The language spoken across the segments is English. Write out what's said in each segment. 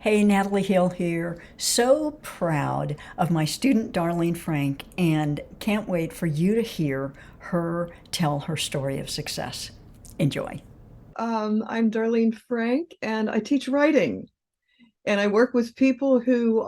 Hey, Natalie Hill here. So proud of my student Darlene Frank and can't wait for you to hear her tell her story of success. Enjoy. I'm Darlene Frank, and I teach writing. And I work with people who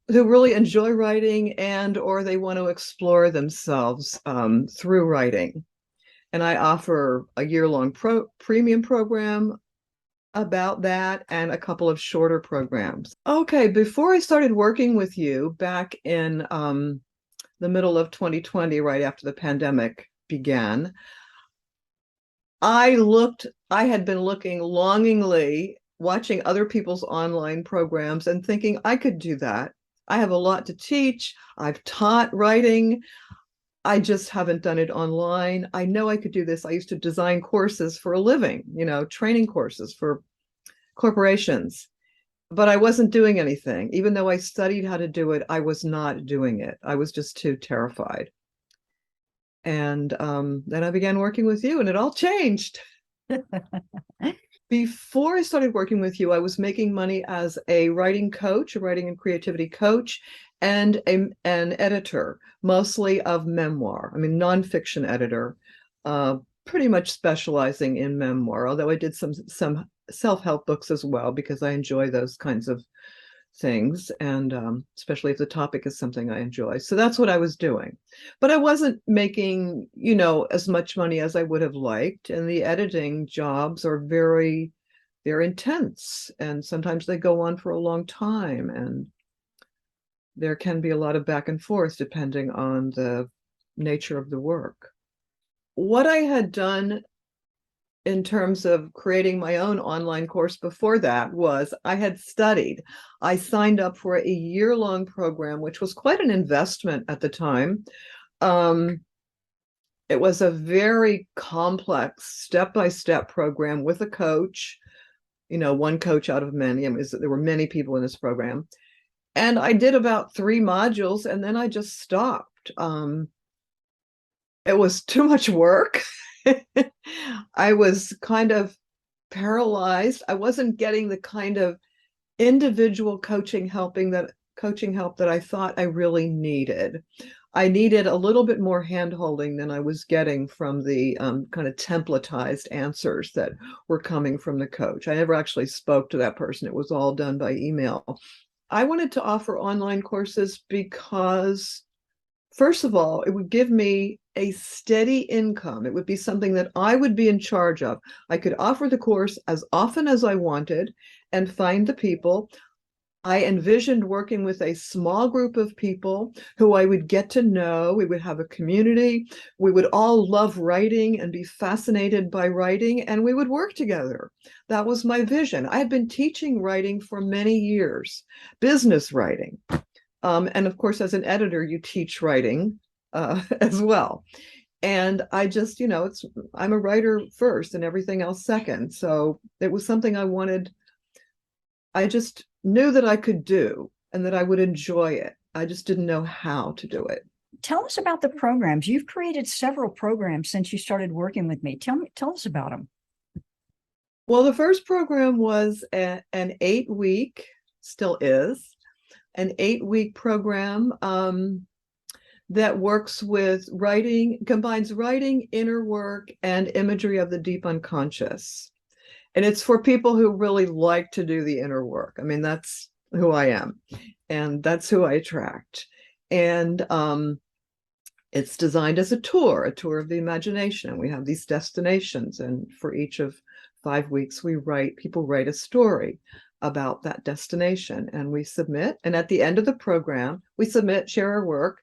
really enjoy writing and or they want to explore themselves through writing. And I offer a year-long premium program about that and a couple of shorter programs. Okay, before I started working with you back in the middle of 2020, right after the pandemic began, I had been looking longingly, watching other people's online programs and thinking I could do that. I have a lot to teach. I've taught writing. I just haven't done it online. I know I could do this. I used to design courses for a living, training courses for corporations, but I wasn't doing anything. Even though I studied how to do it, I was not doing it. I was just too terrified. And then I began working with you, and it all changed. Before I started working with you, I was making money as a writing coach, a writing and creativity coach, and an editor, mostly of memoir. I mean, nonfiction editor, pretty much specializing in memoir, although I did some self-help books as well because I enjoy those kinds of things, and especially if the topic is something I enjoy. So that's what I was doing. But I wasn't making, as much money as I would have liked. And the editing jobs are they're intense. And sometimes they go on for a long time. And there can be a lot of back and forth depending on the nature of the work. What I had done in terms of creating my own online course before that was I had studied. I signed up for a year-long program, which was quite an investment at the time. Um, it was a very complex step-by-step program with a coach, one coach out of many. I mean, there were many people in this program. And I did about 3 modules and then I just stopped. It was too much work. I was kind of paralyzed. I wasn't getting the kind of individual coaching help that I thought I really needed. I needed a little bit more hand-holding than I was getting from the kind of templatized answers that were coming from the coach. I never actually spoke to that person. It was all done by email. I wanted to offer online courses because, first of all, it would give me a steady income. It would be something that I would be in charge of. I could offer the course as often as I wanted and find the people. I envisioned working with a small group of people who I would get to know. We would have a community. We would all love writing and be fascinated by writing, and we would work together. That was my vision. I had been teaching writing for many years, business writing. And of course, as an editor, you teach writing as well. And I just, I'm a writer first and everything else second. So it was something I just knew that I could do and that I would enjoy it. I just didn't know how to do it. Tell us about the programs. You've created several programs since you started working with me. Tell us about them. Well, the first program was an 8-week, still is, an 8-week program that works with writing, combines writing, inner work, and imagery of the deep unconscious. And it's for people who really like to do the inner work. I mean, that's who I am, and that's who I attract. And it's designed as a tour of the imagination. We have these destinations, and for each of 5 weeks, people write a story about that destination, and we submit. And at the end of the program, we share our work.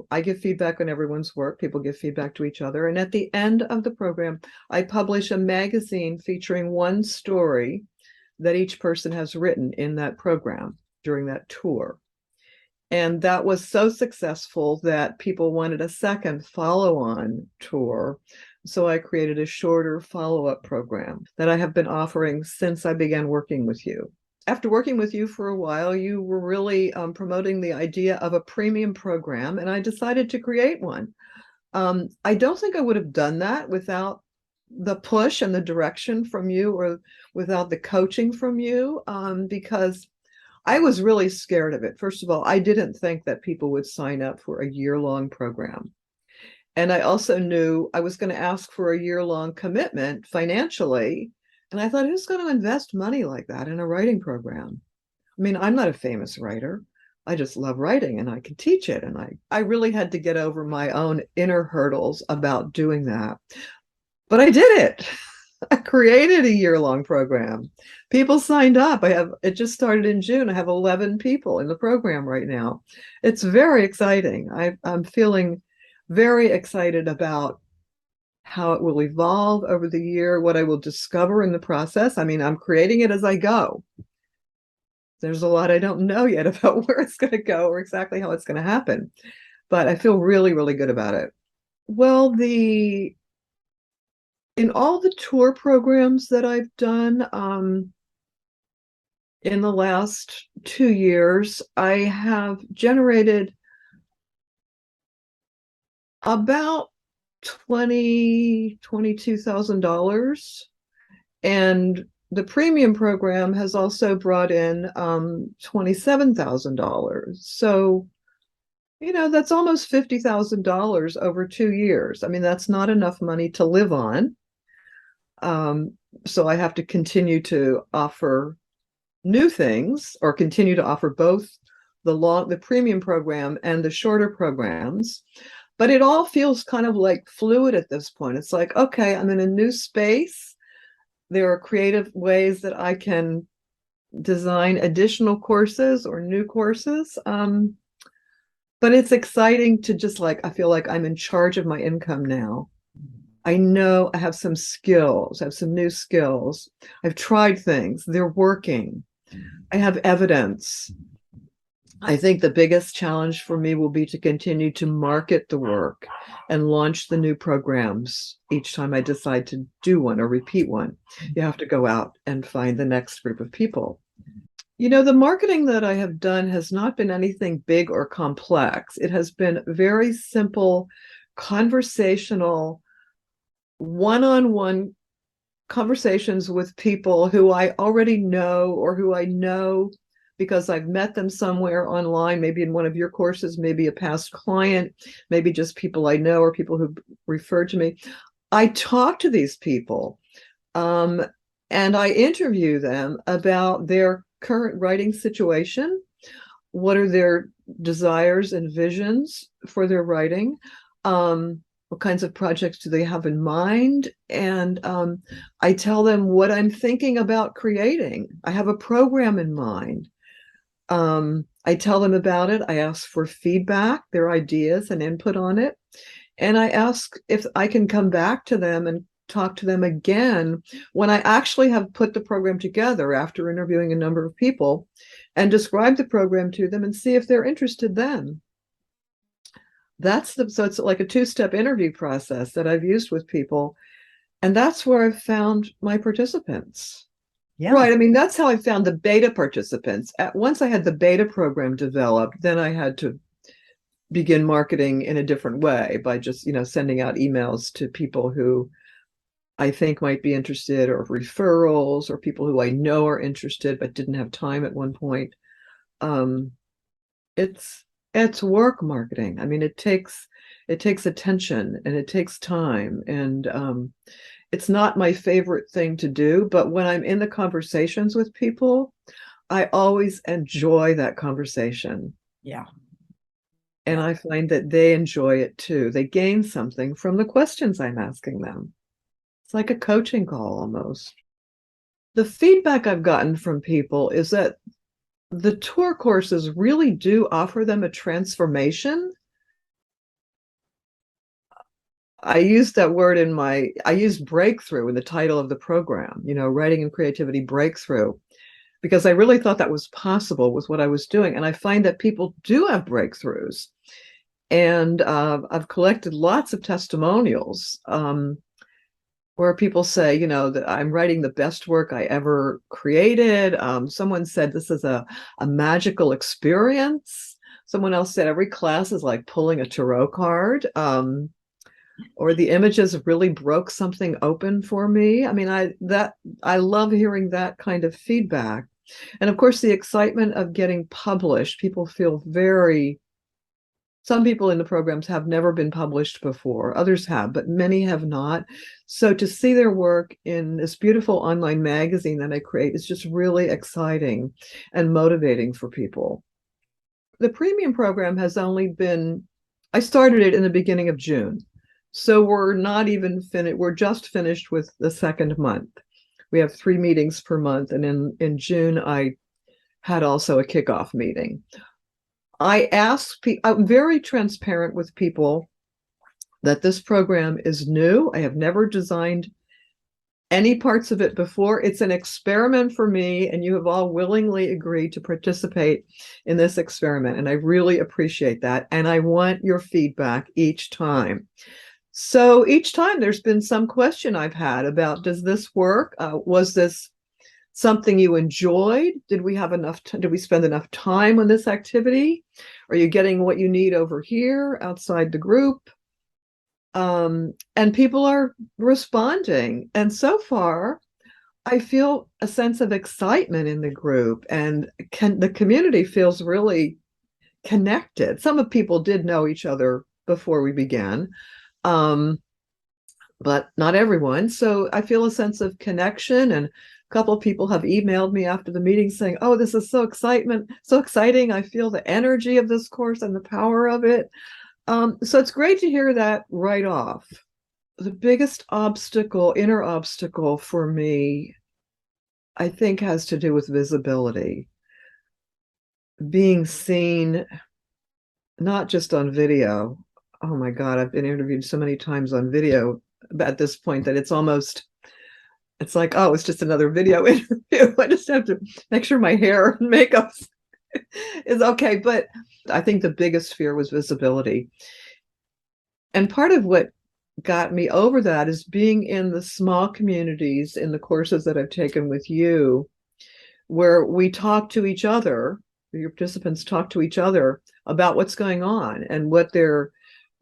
I give feedback on everyone's work. People give feedback to each other. And at the end of the program, I publish a magazine featuring one story that each person has written in that program during that tour. And that was so successful that people wanted a second follow-on tour. So I created a shorter follow-up program that I have been offering since I began working with you. After working with you for a while, you were really promoting the idea of a premium program, and I decided to create one. I don't think I would have done that without the push and the direction from you, or without the coaching from you, because I was really scared of it. First of all, I didn't think that people would sign up for a year-long program. And I also knew I was going to ask for a year-long commitment financially. And I thought, who's going to invest money like that in a writing program? I mean, I'm not a famous writer. I just love writing and I can teach it. And I really had to get over my own inner hurdles about doing that. But I did it. I created a year-long program. People signed up. It just started in June. I have 11 people in the program right now. It's very exciting. I'm feeling very excited about how it will evolve over the year, what I will discover in the process. I mean, I'm creating it as I go. There's a lot I don't know yet about where it's going to go or exactly how it's going to happen, but I feel really, really good about it. Well, in all the tour programs that I've done, in the last 2 years, I have generated about $22,000, and the premium program has also brought in $27,000. So, that's almost $50,000 over 2 years. I mean, that's not enough money to live on. So I have to continue to offer new things, or continue to offer both the premium program and the shorter programs. But it all feels kind of like fluid at this point. It's like, okay, I'm in a new space. There are creative ways that I can design additional courses or new courses. But it's exciting to just I feel like I'm in charge of my income now. I know I have some skills, I have some new skills. I've tried things, they're working. I have evidence. I think the biggest challenge for me will be to continue to market the work and launch the new programs each time I decide to do one or repeat one. You have to go out and find the next group of people. The marketing that I have done has not been anything big or complex. It has been very simple, conversational, one-on-one conversations with people who I already know, or who I know because I've met them somewhere online, maybe in one of your courses, maybe a past client, maybe just people I know or people who referred to me. I talk to these people, and I interview them about their current writing situation. What are their desires and visions for their writing? What kinds of projects do they have in mind? And I tell them what I'm thinking about creating. I have a program in mind. I tell them about it. I ask for feedback, their ideas and input on it. And I ask if I can come back to them and talk to them again when I actually have put the program together, after interviewing a number of people, and describe the program to them and see if they're interested then. So it's like a two-step interview process that I've used with people. And that's where I've found my participants. Yeah. Right. I mean, that's how I found the beta participants. Once I had the beta program developed, then I had to begin marketing in a different way by just, sending out emails to people who I think might be interested, or referrals, or people who I know are interested but didn't have time at one point. It's work marketing. I mean, it takes attention and it takes time, and it's not my favorite thing to do, but when I'm in the conversations with people, I always enjoy that conversation. Yeah. And I find that they enjoy it too. They gain something from the questions I'm asking them. It's like a coaching call almost. The feedback I've gotten from people is that the tour courses really do offer them a transformation. I used that word I used breakthrough in the title of the program, writing and creativity breakthrough, because I really thought that was possible with what I was doing. And I find that people do have breakthroughs. And I've collected lots of testimonials where people say, that I'm writing the best work I ever created. Someone said this is a magical experience. Someone else said every class is like pulling a tarot card. or the images really broke something open for me. I mean, I love hearing that kind of feedback. And of course, the excitement of getting published, people feel very, some people in the programs have never been published before, others have, but many have not. So to see their work in this beautiful online magazine that I create is just really exciting and motivating for people. The premium program has only been, I started it in the beginning of June. So we're not even finished, we're just finished with the second month. We have 3 meetings per month. And in June, I had also a kickoff meeting. I'm very transparent with people that this program is new. I have never designed any parts of it before. It's an experiment for me, and you have all willingly agreed to participate in this experiment. And I really appreciate that. And I want your feedback each time. So each time there's been some question I've had about, does this work? Was this something you enjoyed? Did we spend enough time on this activity? Are you getting what you need over here outside the group? And people are responding. And so far, I feel a sense of excitement in the group, and the community feels really connected. Some of people did know each other before we began, but not everyone. So I feel a sense of connection, and a couple of people have emailed me after the meeting saying, "Oh, this is so exciting. I feel the energy of this course and the power of it." So it's great to hear that right off. The biggest inner obstacle for me, I think, has to do with visibility. Being seen, not just on video. Oh my God, I've been interviewed so many times on video at this point that it's like, oh, it's just another video interview. I just have to make sure my hair and makeup is okay. But I think the biggest fear was visibility. And part of what got me over that is being in the small communities in the courses that I've taken with you, where we talk to each other, your participants talk to each other about what's going on and what they're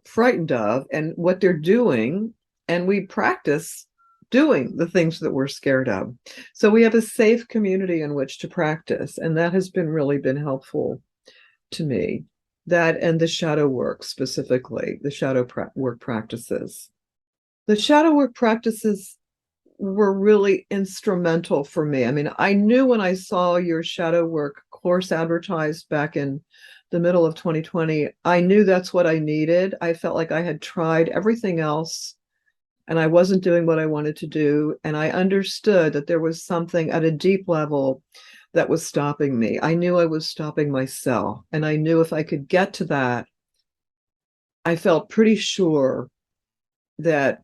frightened of and what they're doing. And we practice doing the things that we're scared of. So we have a safe community in which to practice. And that has really been helpful to me. That and the shadow work, specifically, the shadow work practices. The shadow work practices were really instrumental for me. I mean, I knew when I saw your shadow work course advertised back in the middle of 2020, I knew that's what I needed. I felt like I had tried everything else and I wasn't doing what I wanted to do. And I understood that there was something at a deep level that was stopping me. I knew I was stopping myself. And I knew if I could get to that, I felt pretty sure that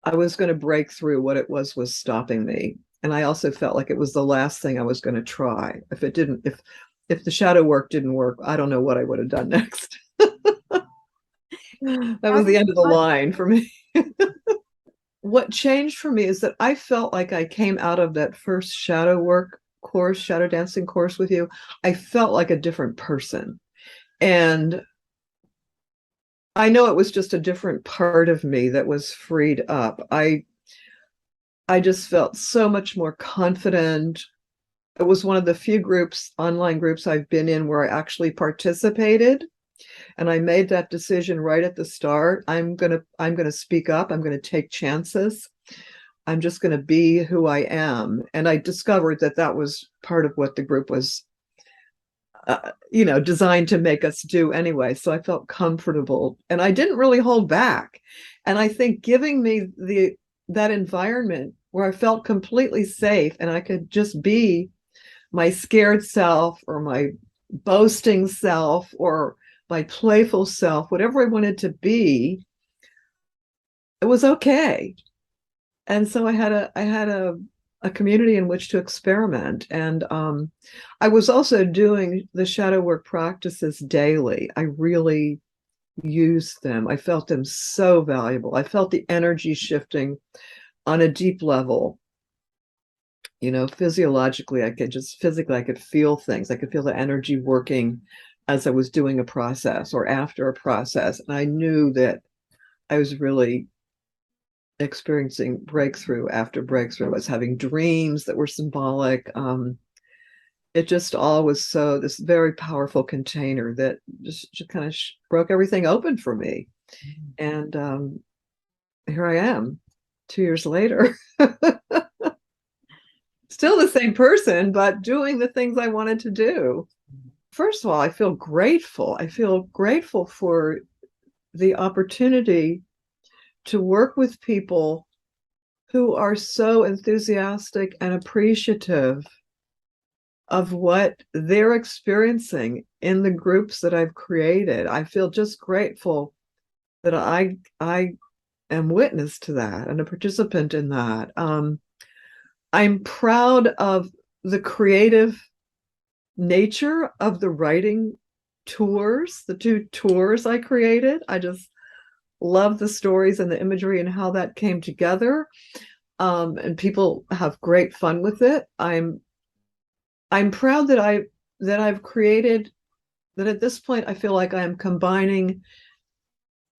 I was going to break through what it was stopping me. And I also felt like it was the last thing I was going to try. If the shadow work didn't work, I don't know what I would have done next. That was the end of the line for me. What changed for me is that I felt like I came out of that first shadow work course, shadow dancing course with you. I felt like a different person. And I know it was just a different part of me that was freed up. I just felt so much more confident. It was one of the few online groups I've been in where I actually participated. And I made that decision right at the start. I'm gonna speak up. I'm gonna take chances. I'm just gonna be who I am. And I discovered that was part of what the group was, designed to make us do anyway. So I felt comfortable, and I didn't really hold back. And I think giving me that environment where I felt completely safe and I could just be my scared self or my boasting self or my playful self, whatever I wanted to be, it was okay. And so I had a community in which to experiment. And I was also doing the shadow work practices daily. I really used them. I felt them so valuable. I felt the energy shifting on a deep level. Physiologically, I could feel things. I could feel the energy working as I was doing a process or after a process. And I knew that I was really experiencing breakthrough after breakthrough. I was having dreams that were symbolic. It just all was so this very powerful container that just kind of broke everything open for me. And here I am 2 years later. Still the same person, but doing the things I wanted to do. First of all, I feel grateful. I feel grateful for the opportunity to work with people who are so enthusiastic and appreciative of what they're experiencing in the groups that I've created. I feel just grateful that I am witness to that and a participant in that. I'm proud of the creative nature of the writing tours, the 2 tours I created. I just love the stories and the imagery and how that came together. And people have great fun with it. I'm proud that I've created that at this point I feel like I am combining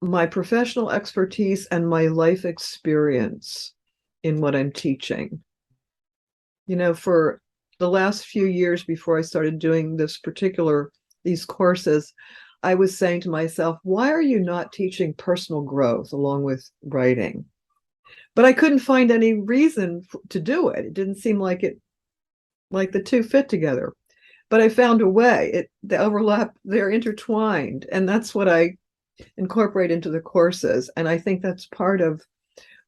my professional expertise and my life experience in what I'm teaching. For the last few years before I started doing these courses, I was saying to myself, why are you not teaching personal growth along with writing? But I couldn't find any reason to do it. It didn't seem like the two fit together. But I found a way. They overlap, they're intertwined, and that's what I incorporate into the courses. And I think that's part of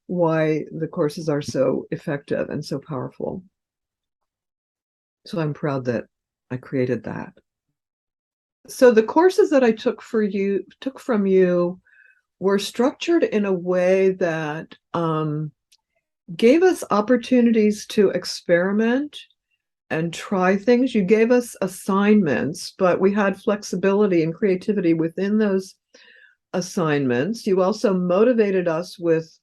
why the courses are so effective and so powerful. So I'm proud that I created that. So the courses that I took from you were structured in a way that gave us opportunities to experiment and try things. You gave us assignments, but we had flexibility and creativity within those assignments. You also motivated us with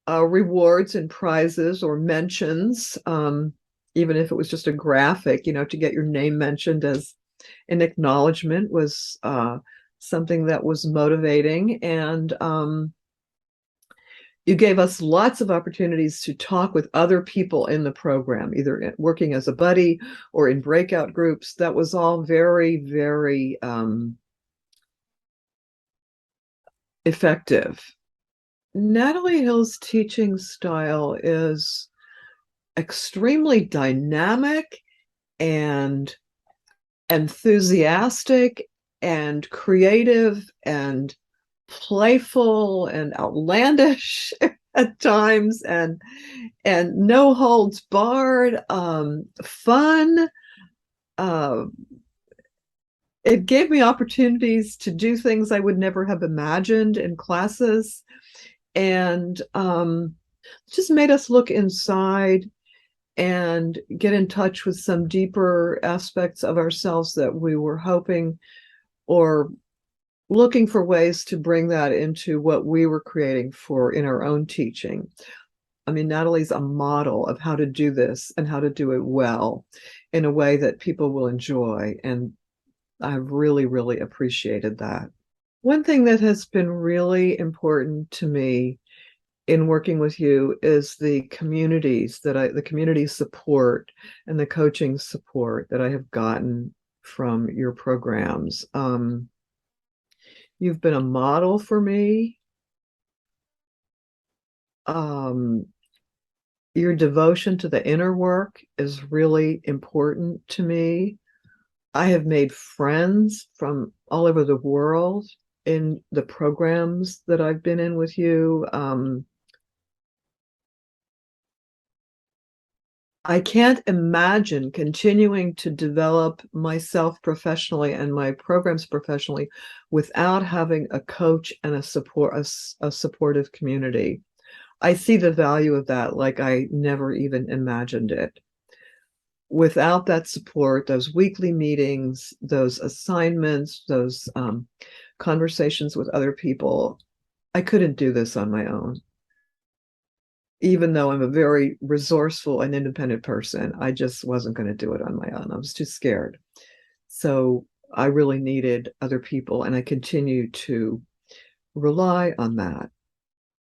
rewards and prizes or mentions, even if it was just a graphic, to get your name mentioned as an acknowledgement was something that was motivating. And you gave us lots of opportunities to talk with other people in the program, either working as a buddy or in breakout groups. That was all very, very effective. Natalie Hill's teaching style is extremely dynamic and enthusiastic and creative and playful and outlandish at times, and no holds barred, fun. It gave me opportunities to do things I would never have imagined in classes, and just made us look inside and get in touch with some deeper aspects of ourselves that we were hoping or looking for ways to bring that into what we were creating in our own teaching. I mean, Natalie's a model of how to do this and how to do it well in a way that people will enjoy. And I've really, really appreciated that. One thing that has been really important to me in working with you is the community support and the coaching support that I have gotten from your programs. You've been a model for me. Your devotion to the inner work is really important to me. I have made friends from all over the world in the programs that I've been in with you. I can't imagine continuing to develop myself professionally and my programs professionally without having a coach and a supportive community. I see the value of that like I never even imagined it. Without that support, those weekly meetings, those assignments, those conversations with other people, I couldn't do this on my own. Even though I'm a very resourceful and independent person, I just wasn't going to do it on my own. I was too scared. So I really needed other people, and I continue to rely on that.